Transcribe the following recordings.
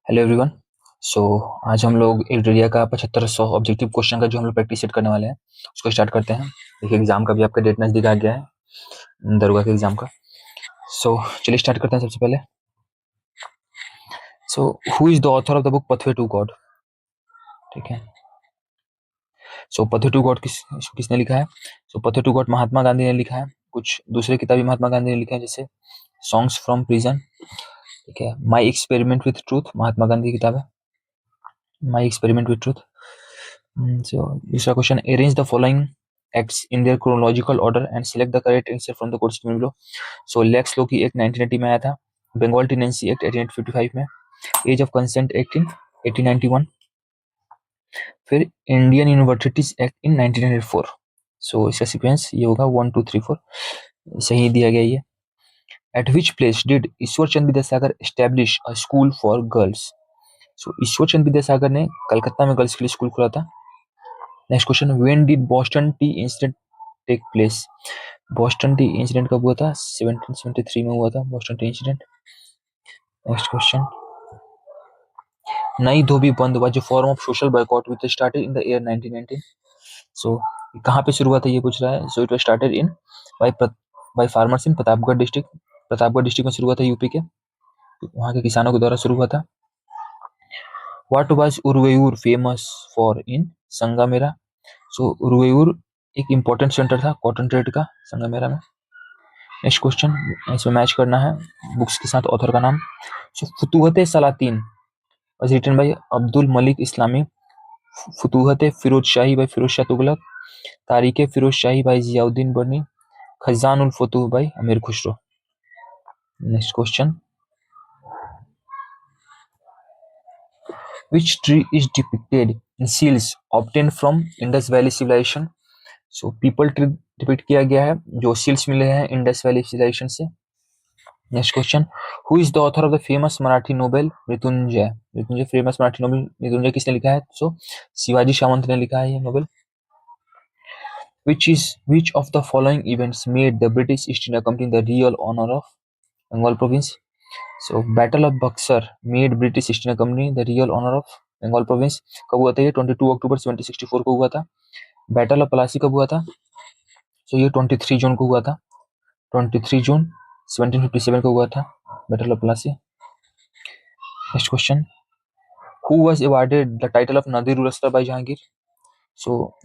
Hello everyone. सो आज हम लोग एल्ड्रिया का 7500 ऑब्जेक्टिव क्वेश्चन का जो हम लोग प्रैक्टिस सेट करने वाले हैं उसको स्टार्ट करते हैं। देखिए एग्जाम का भी आपका डेट नजदीक आ गया है, दरोगा के एग्जाम का। चलिए स्टार्ट करते हैं सबसे पहले। Who is the author of the book pathway to God? ठीक है। पथवे टू गॉड किसने लिखा है? Pathway to God Mahatma Gandhi ने लिखा है। कुछ दूसरे किताब भी महात्मा गांधी ने लिखे हैं, जैसे सॉन्ग्स फ्रॉम प्रिजन। ठीक है। My experiment with truth Mahatma Gandhi की किताब है, माई एक्सपेरिमेंट विथ ट्रूथ। दूसरा question, arrange the following acts in their chronological order and select the correct answer from the course given below. Lex loci act 1980 में आया था, Bengal tenancy act 1855 में, age of consent act in 1891, फिर Indian universities act in 1904। इसका sequence ये होगा 1 2 3 4, सही दिया गया ये। At which place did Ishwar Chand Vidyasagar establish a school for girls? Ishwar Chand Vidyasagar ने कलकत्ता में गर्ल्स के लिए स्कूल खोला था। Next question, when did Boston tea incident take place? Boston tea incident कब हुआ था? 1773 में हुआ था Boston tea incident. Next question, Nai Dhobi Bandh was a form of social boycott which started in the year 1919। कहाँ पे शुरू हुआ था ये पूछ रहा है। It was started in by farmers in Pratapgarh district. Pratapgarh district में शुरू हुआ था, यूपी के, वहाँ के किसानों के द्वारा शुरू हुआ था। What was Uraiyur famous for in Sangam era? Uraiyur एक इम्पोर्टेंट सेंटर था कॉटन ट्रेड का संगमेरा में। नेक्स्ट क्वेश्चन, इसमें मैच करना है बुक्स के साथ ऑथर का नाम। Futuhat Salatin was written by Abdul Malik Isami, Futuhat Firoz Shahi by Firoz Shah Tughlaq, Tarikh Firoz Shahi by Ziauddin Barani, Khazain ul Futuh by Amir Khusro. Next question, which tree is depicted in seals obtained from Indus Valley civilization? People tree depict किया गया है जो सील्स मिले हैं इंडस वैली सिविलाइजेशन से। Next question, who is the author of the famous Marathi novel Mrityunjay? Mrityunjay famous Marathi novel Mrityunjay किसने लिखा है? शिवाजी सावंत ने लिखा है ये novel. which of the following events made the British East India Company the real honor of Bengal province? Battle of Buxar made British East India company the real honour of Bengal province. कब हुआ था ये? 22 अक्टूबर 1764 को हुआ था। बैटल ऑफ प्लासी कब हुआ था? ये 23 जून को हुआ था। 23 जून 1757 को हुआ था battle of Plassey. Next question, who was awarded the title of Nadir ul Asr by Jahangir?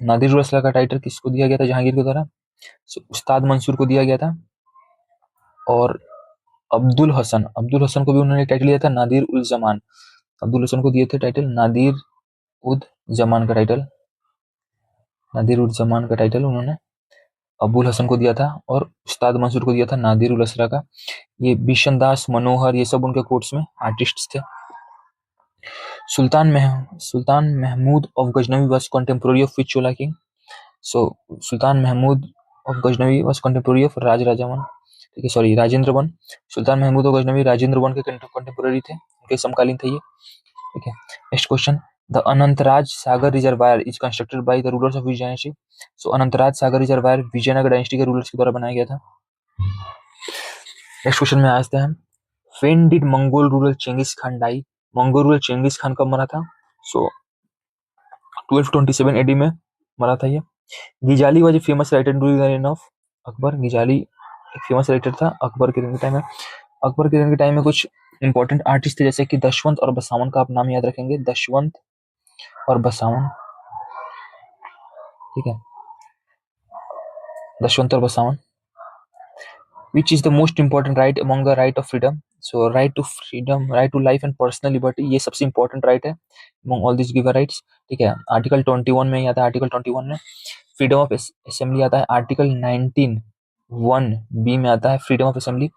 Nadir ul Asr का टाइटल किसको दिया गया था जहांगीर के द्वारा? उस्ताद मंसूर को दिया गया था। और अब्दुल हसन को भी उन्होंने टाइटल दिया था नादिर उल जमान। अब्दुल हसन को दिए थे टाइटल नादिर उद जमान का टाइटल। नादिर उल जमान का टाइटल उन्होंने अबुल हसन को दिया था और उस्ताद मंसूर को दिया था नादिर उल असरा का। ये बिशन दास मनोहर ये सब उनके कोर्ट्स में आर्टिस्ट थे। Sultan Mahmud of Ghaznavi was contemporary of which Chola king? Sultan Mahmud of Ghaznavi was contemporary of Rajaraja one, ठीक है, sorry Rajendra one. Sultan Mahmud of Ghaznavi Rajendra one के कंटेम्पोररी थे, उनके समकालीन थे ये, ठीक है। Next question, the Anantaraja Sagar reservoir is constructed by the rulers of which dynasty? Anantaraja Sagar reservoir Vijayanagara dynasty के रूलर्स के द्वारा बनाया गया था। नेक्स्ट क्वेश्चन में आते हैं, when did Mongol ruler Genghis Khan die? Mongol ruler Genghis Khan कब मरा था? 1227 एडी में मरा था ये। Ghazali was a famous writer during the reign of Akbar. Ghazali एक फेमस राइटर था अकबर के टाइम में। अकबर के टाइम में कुछ इंपॉर्टेंट आर्टिस्ट थे जैसे कि दशवंत और बसावन का आप नाम याद रखेंगे, दशवंत और बसावन, ठीक है, दशवंत और Basawan. Which is the most important right among the right of freedom? Right to freedom, right to life and personal liberty, ये सबसे important right है among all these given rights, ठीक है। आर्टिकल 21 में आता है, आर्टिकल 21 में फ्रीडम ऑफ असेंबली आता है। आर्टिकल 19(1)(b) में आता है freedom of assembly.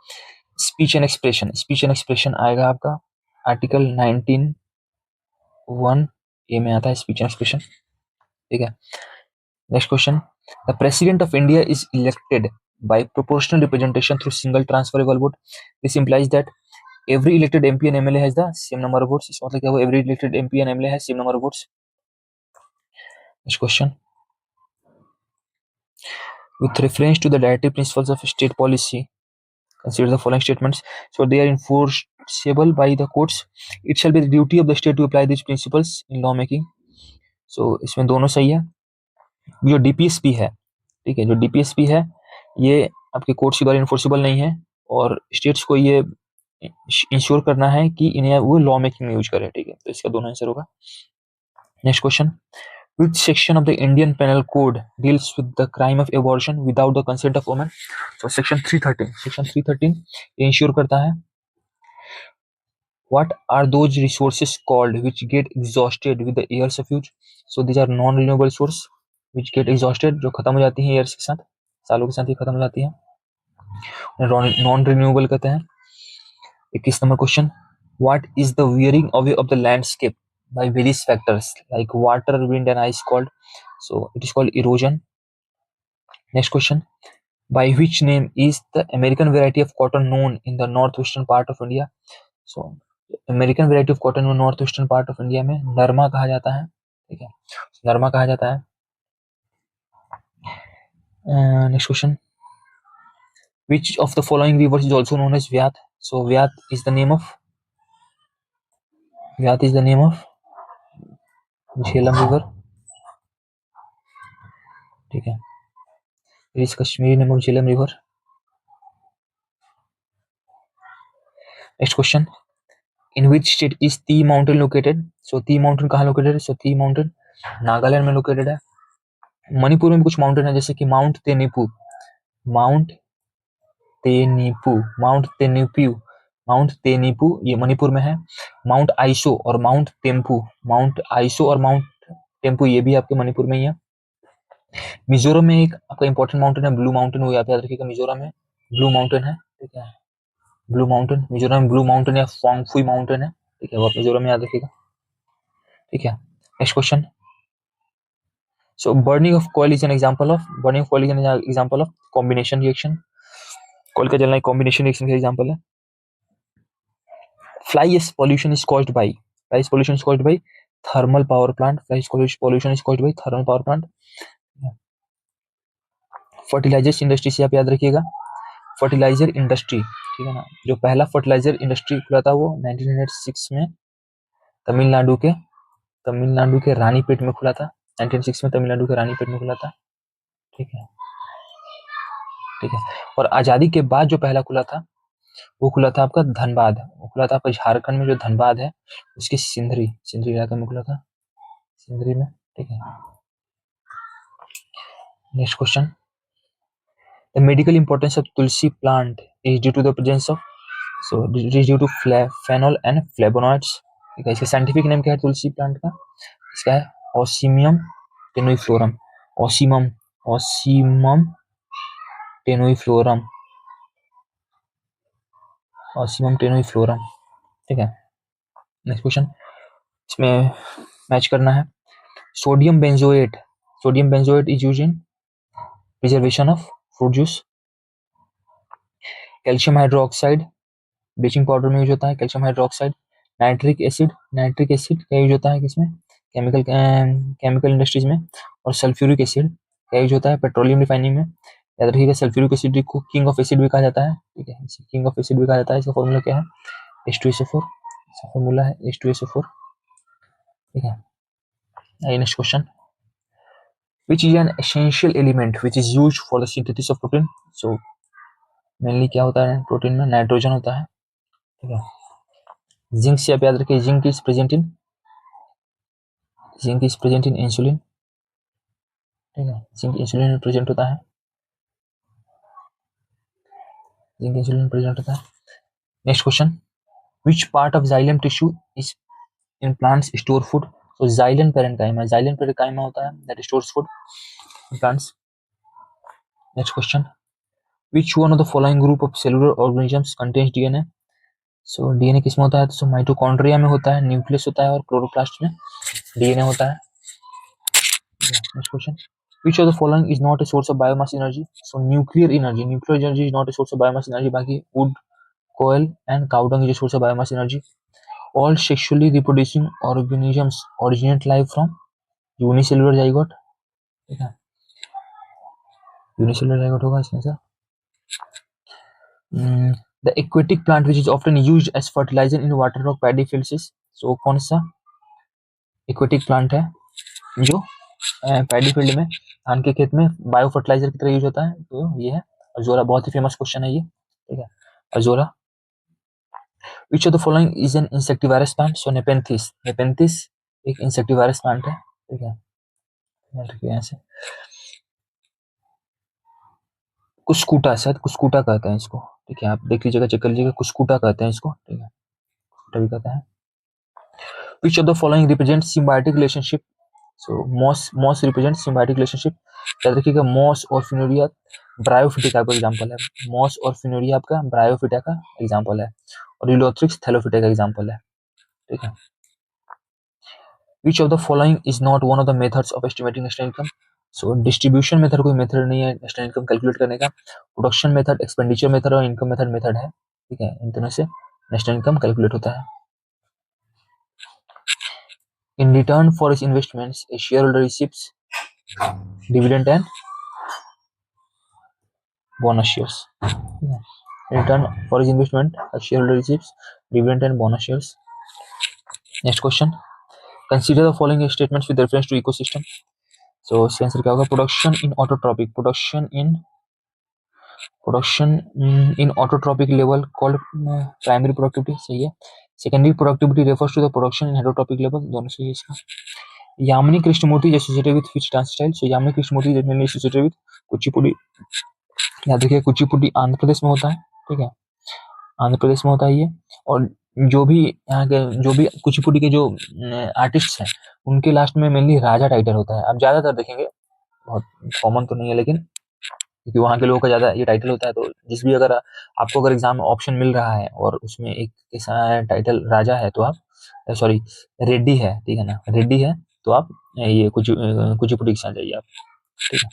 Speech and expression आएगा आपका आर्टिकल 19(1)(a) में आता है स्पीच एंड एक्सप्रेशन, ठीक है। Next question, the president of India is elected by proportional representation through single transferable vote. This implies that every elected MP and MLA has the same number of votes. इसका मतलब क्या हुआ? Every elected MP and MLA has same number of votes. Next question, with reference to the directive principles of state policy, consider the following statements. They are enforced enforceable by the courts. It shall be the duty of the state to apply these principles in law making. So इसमें दोनों सही है. जो DPSP है, ठीक है, जो DPSP है ये आपके कोर्ट्स के द्वारा इन्फोर्सेबल नहीं है और स्टेट्स को ये इंश्योर करना है कि इन्हें वो लॉ मेकिंग में यूज करें, ठीक है. तो इसका दोनों आंसर होगा. Next question, which section of the Indian Penal Code deals with the crime of abortion without the consent of women? So section 313. Section 313 ये इंश्योर करता है. What are those resources called which get exhausted with the years of use? So these are non-renewable source which get exhausted, जो खत्म हो जाती है years के साथ, सालों के साथ ही खत्म हो जाती है. नॉन रिन्यूएबल कहते हैं. 21 number question, what is the wearing away of the landscape by various factors like water, wind and ice called? So it is called erosion. Next question, by which name is the American variety of cotton known in the northwestern part of India? So American variety of cotton में north western part of India में नरमा कहा जाता है, ठीक है, नरमा कहा जाता है. Next question, which of the following rivers is also known as Vyat? So Vyat is the name of Jhelum river, ठीक है. It is Kashmiri name of Jhelum river. Next question, in which state is Tea Mountain located? So Tea Mountain कहाँ located है? So Tea Mountain Nagaland में located है. मणिपुर में भी कुछ mountain है जैसे कि माउंट तेनिपू, ये मणिपुर में है. माउंट आइसो और माउंट टेम्पू ये भी आपके मणिपुर में ही है. मिजोरम में एक आपका इंपॉर्टेंट माउंटेन है ब्लू माउंटेन, वो याद रखिएगा. मिजोरम में ब्लू माउंटेन है, ठीक है, blue mountain. Mizoram blue mountain या फोंगफुई माउंटेन है, ठीक है, वो आप मिजोरम में याद रखिएगा, ठीक है. Next question, so burning of coil is an example of combination reaction. Coil का जलना एक कॉम्बिनेशन रिएक्शन का एग्जांपल है. Fly ash pollution is caused by thermal power plant. Fertilisers industry से आप याद रखिएगा, फर्टिलाइजर इंडस्ट्री, ठीक है ना. जो पहला फर्टिलाइजर इंडस्ट्री खुला था वो 1906 में तमिलनाडु के रानीपेट में खुला था. 1906 में तमिलनाडु के रानीपेट में खुला था, ठीक है. और आजादी के बाद जो पहला खुला था वो खुला था आपका धनबाद, वो खुला था आपका झारखंड में जो धनबाद है उसके सिंधरी इलाके में खुला था, सिंधरी में, ठीक है. Next question, the medical importance of tulsi plant is due to the presence of, so it is due to phenol and flavonoids, ठीक है. इसका साइंटिफिक नेम क्या है तुलसी प्लांट का? इसका है ओसिमियम टेनुइफ्लोरम. ओसिमम टेनुइफ्लोरम, ठीक है. नेक्स्ट क्वेश्चन, इसमें मैच करना है. Sodium benzoate is used in preservation of fruit juice. Calcium hydroxide bleaching powder में यूज होता है, कैल्शियम हाइड्रोक्साइड. नाइट्रिक एसिड का यूज होता है किसमें? केमिकल इंडस्ट्रीज में. और सल्फ्यूरिक एसिड का यूज होता है पेट्रोलियम रिफाइनिंग में. याद रखिएगा सल्फ्यूरिक एसिड को किंग ऑफ एसिड भी कहा जाता है, ठीक है, किंग ऑफ एसिड भी कहा जाता है. इसका फॉर्मूला क्या है? H2SO4, इसका फॉर्मूला है H2SO4, ठीक है. Next question, which is an essential element which is used for the synthesis of protein? So mainly क्या होता है प्रोटीन में? नाइट्रोजन होता है, ठीक है. जिंक से आप याद रखिए, zinc is present in insulin, ठीक है. जिंक इंसुलिन में प्रेजेंट होता है, next question, which part of xylem tissue is in plants store food? So xylem parenchyma होता है that stores food in plants. Next question, which one of the following group of cellular organisms contains DNA? So DNA किसमें होता है? तो mitochondria में होता है, nucleus होता है और क्लोरोप्लास्ट में DNA होता है. Next question, which of the following is not a source of biomass energy? So nuclear energy is not a source of biomass energy. बाकी wood, coal and cow dung is a source of biomass energy. All sexually reproducing organisms originate life from unicellular zygote, ठीक है. Unicellular zygote होगा इसमें sir. The aquatic plant which is often used as fertiliser in water rock paddy fields is, so कौन सा aquatic plant है जो paddy field में धान के खेत में बायो फर्टिलाइजर की तरह यूज होता है? तो ये है अजोरा। बहुत ही फेमस क्वेश्चन है ये, ठीक है, Azolla. Which of the following is an insectivorous plant? So Nepenthes, Nepenthes एक इंसेक्टिवायरस प्लांट है, ठीक है, यहाँ से कुस्कुटा, शायद कुस्कुटा कहते हैं इसको, ठीक है, आप देख लीजिएगा, चेक कर लीजिएगा, कुस्कुटा कहते हैं इसको, ठीक है, कुस्कुटा भी कहता है। Which of the following represent symbiotic relationship? So moss represent symbiotic relationship. याद रखिएगा, मॉस और फिनोरिया ब्रायोफिटा का एग्जाम्पल है, मॉस और फिनोरिया आपका ब्रायोफिटा का एग्जाम्पल है, और यूलोथ्रिक्स थैलोफिटा का एग्जाम्पल है, ठीक है। Which of the following is not one of the methods of estimating national income? So distribution method कोई मेथड नहीं है नेशनल इनकम कैलकुलेट करने का, प्रोडक्शन मेथड, एक्सपेंडिचर मेथड और इनकम मेथड मेथड है, ठीक है, इन दोनों से नेशनल इनकम कैलकुलेट होता है। इन रिटर्न फॉर इस investments A share holder receives dividend and bonus shares. Yeah. In return for his investment, a shareholder receives dividend and bonus shares. Next question. Consider the following statements with reference to ecosystem. So इसका answer क्या होगा? Production in autotrophic level called primary productivity, सही है। Secondary productivity refers to the production in heterotrophic level, दोनों सही है इसका। Yamini Krishnamurthy associated with which dance style? So Yamini Krishnamurthy associated with Kuchipudi. याद रखिए कुचिपुड़ी आंध्र प्रदेश में होता है, ठीक है, आंध्र प्रदेश में होता है ये। और जो भी यहाँ के जो भी कुचिपुड़ी के जो आर्टिस्ट हैं उनके लास्ट में मेनली राजा टाइटल होता है। आप ज्यादातर देखेंगे, बहुत कॉमन तो नहीं है लेकिन, क्योंकि वहाँ के लोगों का ज्यादा ये टाइटल होता है, तो जिस भी अगर आपको अगर एग्जाम में ऑप्शन मिल रहा है और उसमें एक टाइटल राजा है तो आप, सॉरी रेड्डी है, ठीक है ना, रेड्डी है तो आप ये कुचिपुड़ी के साथ जाइए आप, ठीक है।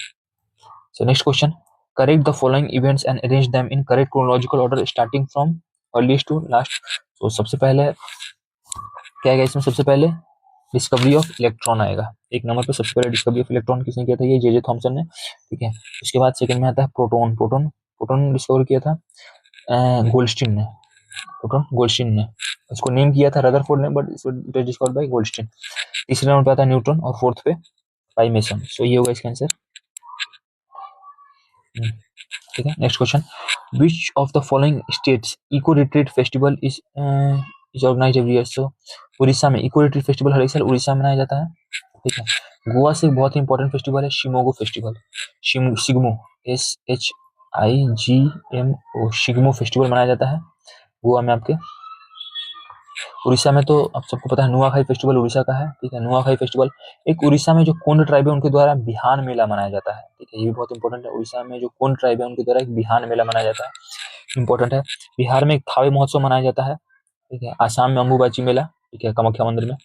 So next question, correct the following events and arrange them in correct chronological order starting from earliest to last. तो सबसे पहले क्या आएगा इसमें? सबसे पहले डिस्कवरी ऑफ इलेक्ट्रॉन आएगा, एक नंबर पे सबसे पहले डिस्कवरी ऑफ इलेक्ट्रॉन किसने किया था? ये जे थॉमसन ने, ठीक है। उसके बाद सेकंड में आता है प्रोटॉन, प्रोटॉन डिस्कवर किया था गोल्डस्टीन ने, प्रोटॉन गोल्डस्टीन ने, इसको नेम किया था रदरफोर्ड ने, but it was discovered by Goldstein. तीसरे नंबर पे आता है न्यूट्रॉन और फोर्थ पे बाय मेसन। सो ये होगा इसका आंसर, ठीक है। Next question, which of the following states eco retreat festival is organise every year? So Orissa में इको रिट्रीट फेस्टिवल हर एक साल उड़ीसा में मनाया जाता है, ठीक है। गोवा से बहुत ही इंपॉर्टेंट फेस्टिवल है शिमोगो festival, Shigmo SHIGMO Shigmo festival मनाया जाता है गोवा में आपके। उड़ीसा में तो आप सबको पता है नुआखाई फेस्टिवल उड़ीसा का है, ठीक है, नुआखाई फेस्टिवल। एक उड़ीसा में जो कोंड ट्राइब है उनके द्वारा बिहान मेला मनाया जाता है, ठीक है, ये भी बहुत इंपॉर्टेंट है। उड़ीसा में जो कोंड ट्राइब है उनके द्वारा एक बिहान मेला मनाया जाता है, इंपॉर्टेंट है। बिहार में एक थावे महोत्सव मनाया जाता है, ठीक है। आसाम में अम्बुबाची मेला, ठीक है, कामाख्या मंदिर में।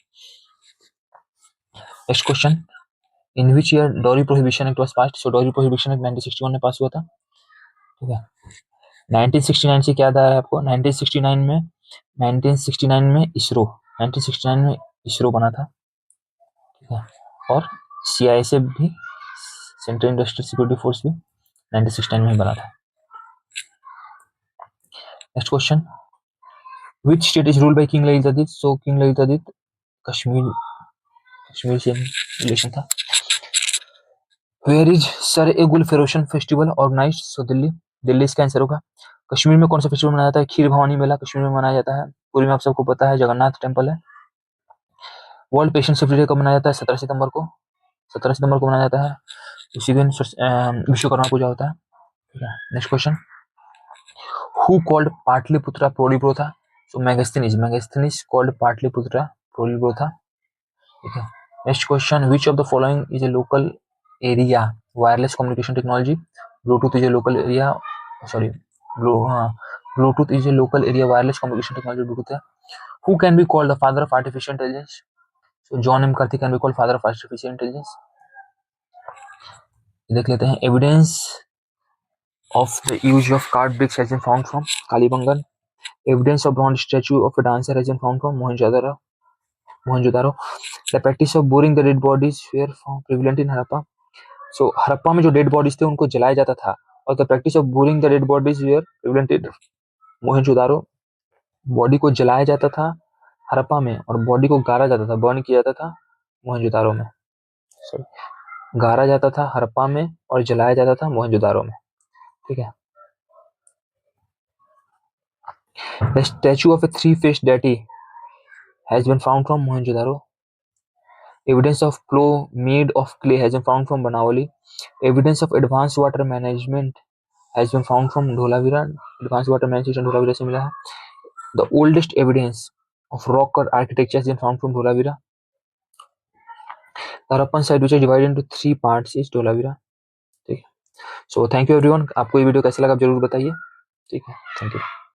Next question, in which year dowry prohibition act was passed? So dowry prohibition act 1961 में पास हुआ था, ठीक है। 1969 से क्या था आपको? 1969 में इसरो बना था, ठीक है। और CISF भी, सेंट्रल इंडस्ट्रियल सिक्योरिटी फोर्स भी 1969 में बना था। Next question, which state is ruled by king Lalitaditya? So king Lalitaditya Kashmir से रिलेशन था। Where is Sair e Gulfaroshan festival organised? So Delhi इसका आंसर होगा। कश्मीर में कौन सा फेस्टिवल मनाया जाता है? खीर भवानी मेला कश्मीर में मनाया जाता है। पूरी में आप सबको पता है जगन्नाथ टेम्पल है। वर्ल्ड पेशेंट सेफ्टी डे कब मनाया जाता है? 17 सितंबर को, 17 सितंबर को मनाया जाता है। इसी दिन विश्वकर्मा पूजा होता है, ठीक है। Next question, who called Pataliputra Palibothra? So Megasthenes called Pataliputra Palibothra, ठीक है। Next question, which of the following is a local area wireless communication technology? Bluetooth is a local area, sorry Bluetooth is a local area wireless communication technology, Bluetooth है। Who can be called the father of artificial intelligence? So John McCarthy can be called father of artificial intelligence. देख लेते हैं, evidence of the use of card bricks has been found from Kalibangan. Evidence of bronze statue of a dancer has been found from Mohenjo-daro. The practice of burying the dead bodies were prevalent in Harappa. So Harappa में जो dead bodies थे उनको जलाया जाता था, और the practice of burying the dead bodies were prevalent in Mohenjodaro body को जलाया जाता था हड़प्पा में, और बॉडी को गाड़ा जाता था, बर्न किया जाता था मोहनजोदारो में। सॉरी, गाड़ा जाता था हड़प्पा में और जलाया जाता था मोहनजोदारो में। ठीक है। The statue of a three faced deity has been found from Mohenjodaro. Evidence of plow made of clay has been found from Banawali. Evidence of advanced water management has been found from Dholavira. Advanced water management Dholavira से मिला है. The oldest evidence of rock cut architecture has been found from Dholavira. The Harappan site which is divided into 3 parts is Dholavira. ठीक है. So thank you everyone. आपको ये video कैसा लगा आप जरूर बताइए. ठीक है. Thank you.